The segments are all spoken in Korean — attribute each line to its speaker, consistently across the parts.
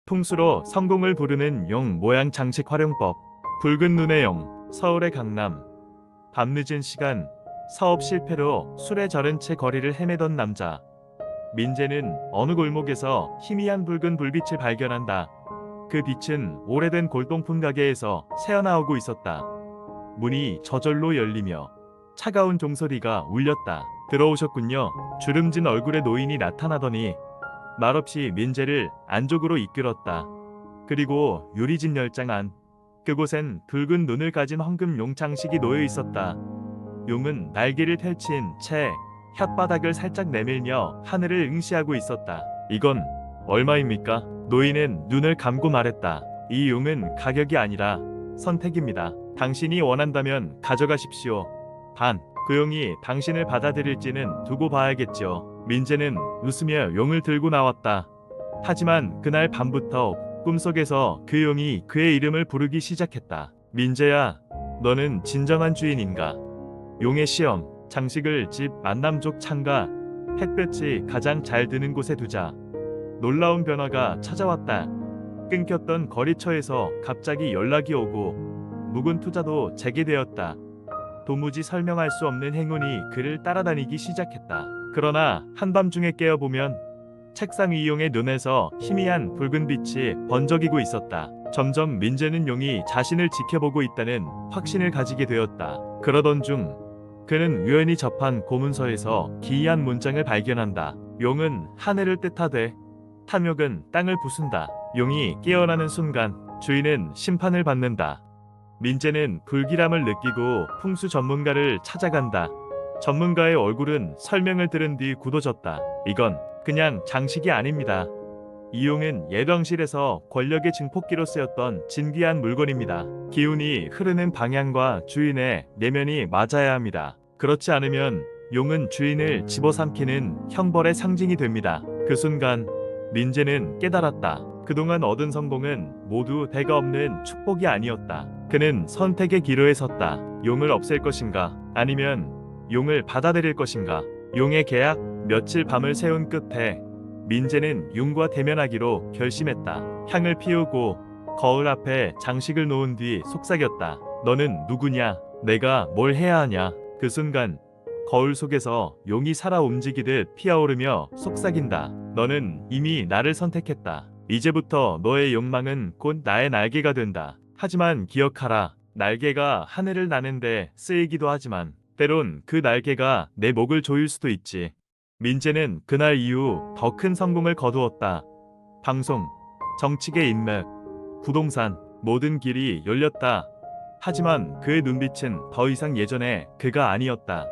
Speaker 1: 풍수로 성공을 부르는 용 모양 장식 활용법. 붉은 눈의 용. 서울의 강남. 밤늦은 시간, 사업 실패로 술에 절은 채 거리를 헤매던 남자. 민재는 어느 골목에서 희미한 붉은 불빛을 발견한다. 그 빛은 오래된 골동품 가게에서 새어나오고 있었다. 문이 저절로 열리며 차가운 종소리가 울렸다. 들어오셨군요. 주름진 얼굴의 노인이 나타나더니 말없이 민재를 안쪽으로 이끌었다. 그리고 유리집 열장 안. 그곳엔 붉은 눈을 가진 황금 용 장식이 놓여 있었다. 용은 날개를 펼친 채 혓바닥을 살짝 내밀며 하늘을 응시하고 있었다. 이건 얼마입니까? 노인은 눈을 감고 말했다. 이 용은 가격이 아니라 선택입니다. 당신이 원한다면 가져가십시오. 반. 그 용이 당신을 받아들일지는 두고 봐야겠죠. 민재는 웃으며 용을 들고 나왔다. 하지만 그날 밤부터 꿈속에서 그 용이 그의 이름을 부르기 시작했다. 민재야, 너는 진정한 주인인가? 용의 시험. 장식을 집 만남쪽 창가, 햇볕이 가장 잘 드는 곳에 두자 놀라운 변화가 찾아왔다. 끊겼던 거리처에서 갑자기 연락이 오고 묵은 투자도 재개되었다. 도무지 설명할 수 없는 행운이 그를 따라다니기 시작했다. 그러나 한밤중에 깨어보면 책상 위 용의 눈에서 희미한 붉은 빛이 번쩍이고 있었다. 점점 민재는 용이 자신을 지켜보고 있다는 확신을 가지게 되었다. 그러던 중 그는 우연히 접한 고문서에서 기이한 문장을 발견한다. 용은 하늘을 뜻하되 탐욕은 땅을 부순다. 용이 깨어나는 순간 주인은 심판을 받는다. 민재는 불길함을 느끼고 풍수 전문가를 찾아간다. 전문가의 얼굴은 설명을 들은 뒤 굳어졌다. 이건 그냥 장식이 아닙니다. 이 용은 예병실에서 권력의 증폭기로 쓰였던 진귀한 물건입니다. 기운이 흐르는 방향과 주인의 내면이 맞아야 합니다. 그렇지 않으면 용은 주인을 집어삼키는 형벌의 상징이 됩니다. 그 순간 민재는 깨달았다. 그동안 얻은 성공은 모두 대가 없는 축복이 아니었다. 그는 선택의 기로에 섰다. 용을 없앨 것인가? 아니면 용을 받아들일 것인가? 용의 계약. 며칠 밤을 새운 끝에 민재는 용과 대면하기로 결심했다. 향을 피우고 거울 앞에 장식을 놓은 뒤 속삭였다. 너는 누구냐? 내가 뭘 해야 하냐? 그 순간 거울 속에서 용이 살아 움직이듯 피어오르며 속삭인다. 너는 이미 나를 선택했다. 이제부터 너의 욕망은 곧 나의 날개가 된다. 하지만 기억하라. 날개가 하늘을 나는데 쓰이기도 하지만 때론 그 날개가 내 목을 조일 수도 있지. 민재는 그날 이후 더 큰 성공을 거두었다. 방송, 정치계 인맥, 부동산, 모든 길이 열렸다. 하지만 그의 눈빛은 더 이상 예전의 그가 아니었다.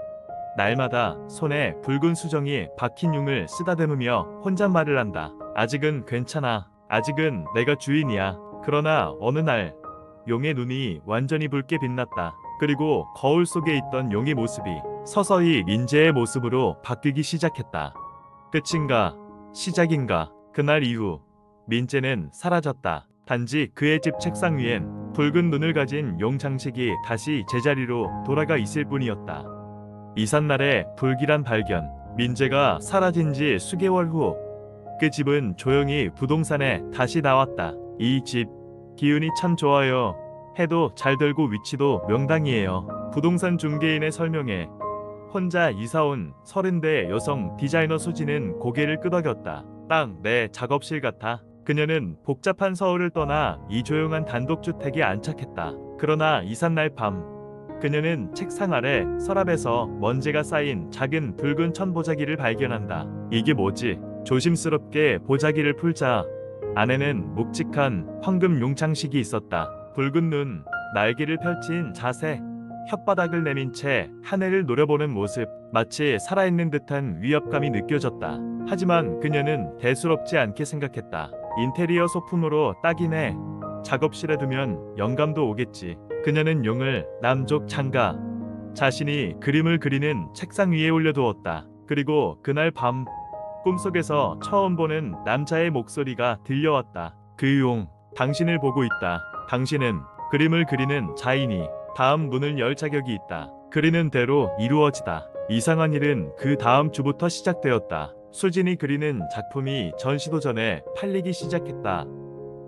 Speaker 1: 날마다 손에 붉은 수정이 박힌 용을 쓰다듬으며 혼잣말을 한다. 아직은 괜찮아. 아직은 내가 주인이야. 그러나 어느 날 용의 눈이 완전히 붉게 빛났다. 그리고 거울 속에 있던 용의 모습이 서서히 민재의 모습으로 바뀌기 시작했다. 끝인가? 시작인가? 그날 이후 민재는 사라졌다. 단지 그의 집 책상 위엔 붉은 눈을 가진 용 장식이 다시 제자리로 돌아가 있을 뿐이었다. 이삿날의 불길한 발견. 민재가 사라진 지 수개월 후 그 집은 조용히 부동산에 다시 나왔다. 이 집 기운이 참 좋아요. 해도 잘 들고 위치도 명당이에요. 부동산 중개인의 설명에 혼자 이사온 30대 여성 디자이너 수지는 고개를 끄덕였다. 딱 내 작업실 같아. 그녀는 복잡한 서울을 떠나 이 조용한 단독주택에 안착했다. 그러나 이삿날 밤 그녀는 책상 아래 서랍에서 먼지가 쌓인 작은 붉은 천보자기를 발견한다. 이게 뭐지? 조심스럽게 보자기를 풀자 안에는 묵직한 황금 용장식이 있었다. 붉은 눈, 날개를 펼친 자세, 혓바닥을 내민 채 하늘을 노려보는 모습, 마치 살아있는 듯한 위협감이 느껴졌다. 하지만 그녀는 대수롭지 않게 생각했다. 인테리어 소품으로 딱이네. 작업실에 두면 영감도 오겠지. 그녀는 용을 남쪽 창가, 자신이 그림을 그리는 책상 위에 올려두었다. 그리고 그날 밤 꿈속에서 처음 보는 남자의 목소리가 들려왔다. 그 용, 당신을 보고 있다. 당신은 그림을 그리는 자인이 다음 문을 열 자격이 있다. 그리는 대로 이루어지다. 이상한 일은 그 다음 주부터 시작되었다. 수진이 그리는 작품이 전시도 전에 팔리기 시작했다.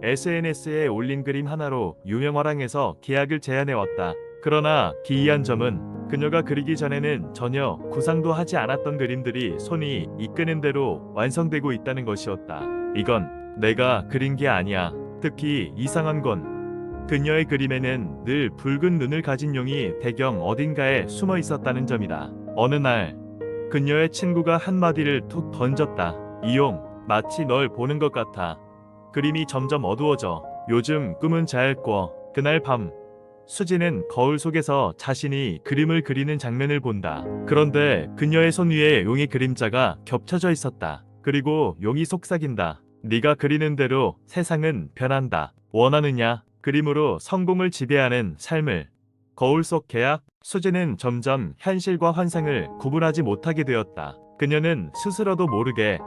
Speaker 1: SNS에 올린 그림 하나로 유명화랑에서 계약을 제안해왔다. 그러나 기이한 점은 그녀가 그리기 전에는 전혀 구상도 하지 않았던 그림들이 손이 이끄는 대로 완성되고 있다는 것이었다. 이건 내가 그린 게 아니야. 특히 이상한 건 그녀의 그림에는 늘 붉은 눈을 가진 용이 배경 어딘가에 숨어 있었다는 점이다. 어느 날 그녀의 친구가 한마디를 툭 던졌다. 이 용 마치 널 보는 것 같아. 그림이 점점 어두워져. 요즘 꿈은 잘 꿔. 그날 밤 수지는 거울 속에서 자신이 그림을 그리는 장면을 본다. 그런데 그녀의 손 위에 용의 그림자가 겹쳐져 있었다. 그리고 용이 속삭인다. 네가 그리는 대로 세상은 변한다. 원하느냐? 그림으로 성공을 지배하는 삶을. 거울 속 계약. 수지는 점점 현실과 환상을 구분하지 못하게 되었다. 그녀는 스스로도 모르게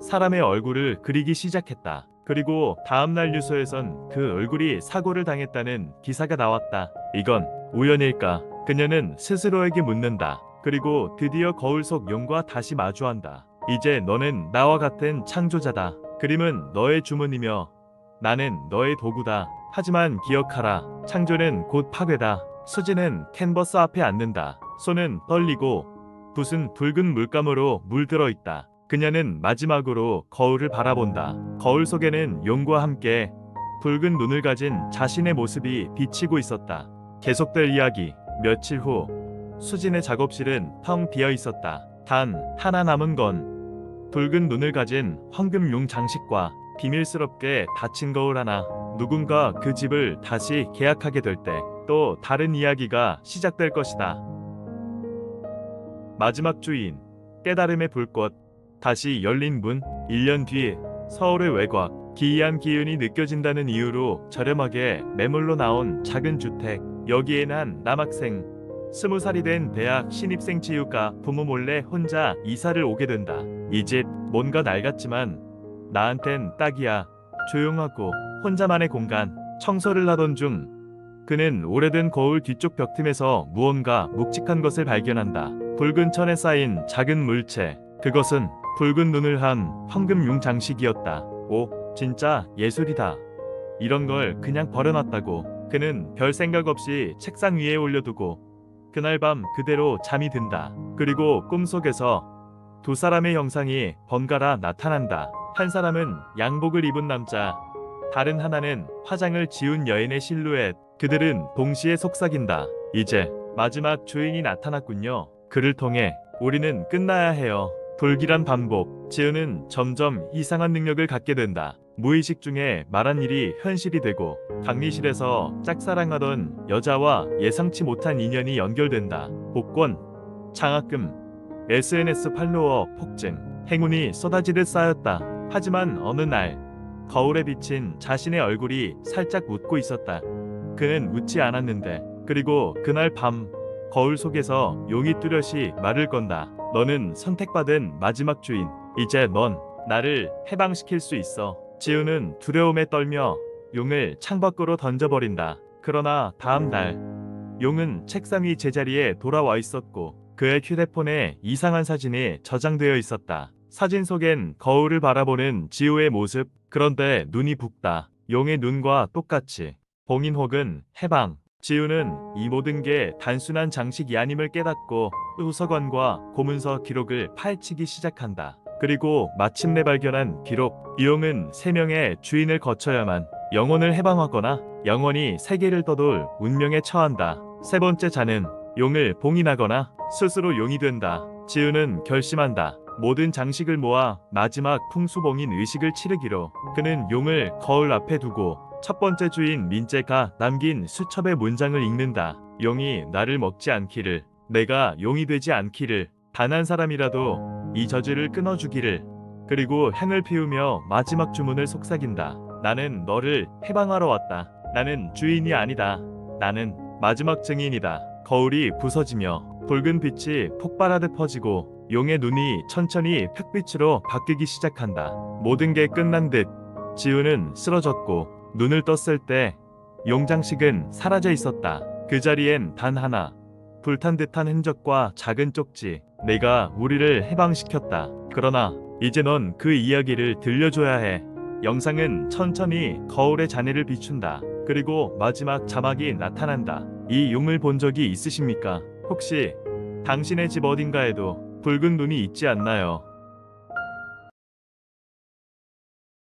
Speaker 1: 사람의 얼굴을 그리기 시작했다. 그리고 다음날 뉴스에선 그 얼굴이 사고를 당했다는 기사가 나왔다. 이건 우연일까? 그녀는 스스로에게 묻는다. 그리고 드디어 거울 속 용과 다시 마주한다. 이제 너는 나와 같은 창조자다. 그림은 너의 주문이며 나는 너의 도구다. 하지만 기억하라. 창조는 곧 파괴다. 수지는 캔버스 앞에 앉는다. 손은 떨리고 붓은 붉은 물감으로 물들어 있다. 그녀는 마지막으로 거울을 바라본다. 거울 속에는 용과 함께 붉은 눈을 가진 자신의 모습이 비치고 있었다. 계속될 이야기. 며칠 후 수진의 작업실은 텅 비어 있었다. 단 하나 남은 건 붉은 눈을 가진 황금 용 장식과 비밀스럽게 닫힌 거울 하나. 누군가 그 집을 다시 계약하게 될 때 또 다른 이야기가 시작될 것이다. 마지막 주인. 깨달음의 불꽃. 다시 열린 문. 1년 뒤 서울의 외곽. 기이한 기운이 느껴진다는 이유로 저렴하게 매물로 나온 작은 주택. 여기엔 한 남학생, 20살이 된 대학 신입생 지우가 부모 몰래 혼자 이사를 오게 된다. 이 집 뭔가 낡았지만 나한텐 딱이야. 조용하고 혼자만의 공간. 청소를 하던 중 그는 오래된 거울 뒤쪽 벽틈에서 무언가 묵직한 것을 발견한다. 붉은 천에 쌓인 작은 물체. 그것은 붉은 눈을 한 황금용 장식이었다. 오, 진짜 예술이다. 이런 걸 그냥 버려놨다고. 그는 별 생각 없이 책상 위에 올려두고 그날 밤 그대로 잠이 든다. 그리고 꿈속에서 두 사람의 형상이 번갈아 나타난다. 한 사람은 양복을 입은 남자, 다른 하나는 화장을 지운 여인의 실루엣. 그들은 동시에 속삭인다. 이제 마지막 주인이 나타났군요. 그를 통해 우리는 끝나야 해요. 불길한 반복. 지우는 점점 이상한 능력을 갖게 된다. 무의식 중에 말한 일이 현실이 되고 강의실에서 짝사랑하던 여자와 예상치 못한 인연이 연결된다. 복권, 장학금, SNS 팔로워 폭증. 행운이 쏟아지듯 쌓였다. 하지만 어느 날 거울에 비친 자신의 얼굴이 살짝 웃고 있었다. 그는 웃지 않았는데. 그리고 그날 밤 거울 속에서 용이 뚜렷이 말을 건다. 너는 선택받은 마지막 주인. 이제 넌 나를 해방시킬 수 있어. 지우는 두려움에 떨며 용을 창밖으로 던져버린다. 그러나 다음 날 용은 책상 위 제자리에 돌아와 있었고 그의 휴대폰에 이상한 사진이 저장되어 있었다. 사진 속엔 거울을 바라보는 지우의 모습. 그런데 눈이 붓다. 용의 눈과 똑같이. 봉인 혹은 해방. 지우는 이 모든 게 단순한 장식이 아님을 깨닫고 도서관과 고문서 기록을 파헤치기 시작한다. 그리고 마침내 발견한 기록. 이 용은 3명의 주인을 거쳐야만 영혼을 해방하거나 영원히 세계를 떠돌 운명에 처한다. 세 번째 자는 용을 봉인하거나 스스로 용이 된다. 지우는 결심한다. 모든 장식을 모아 마지막 풍수봉인 의식을 치르기로. 그는 용을 거울 앞에 두고 첫 번째 주인 민재가 남긴 수첩의 문장을 읽는다. 용이 나를 먹지 않기를, 내가 용이 되지 않기를, 단 한 사람이라도 이 저주를 끊어주기를. 그리고 향을 피우며 마지막 주문을 속삭인다. 나는 너를 해방하러 왔다. 나는 주인이 아니다. 나는 마지막 증인이다. 거울이 부서지며 붉은 빛이 폭발하듯 퍼지고 용의 눈이 천천히 흑빛으로 바뀌기 시작한다. 모든 게 끝난 듯 지우는 쓰러졌고 눈을 떴을 때 용장식은 사라져 있었다. 그 자리엔 단 하나, 불탄 듯한 흔적과 작은 쪽지. 내가 우리를 해방시켰다. 그러나 이제 넌 그 이야기를 들려줘야 해. 영상은 천천히 거울에 잔해를 비춘다. 그리고 마지막 자막이 나타난다. 이 용을 본 적이 있으십니까? 혹시 당신의 집 어딘가에도 붉은 눈이 있지 않나요?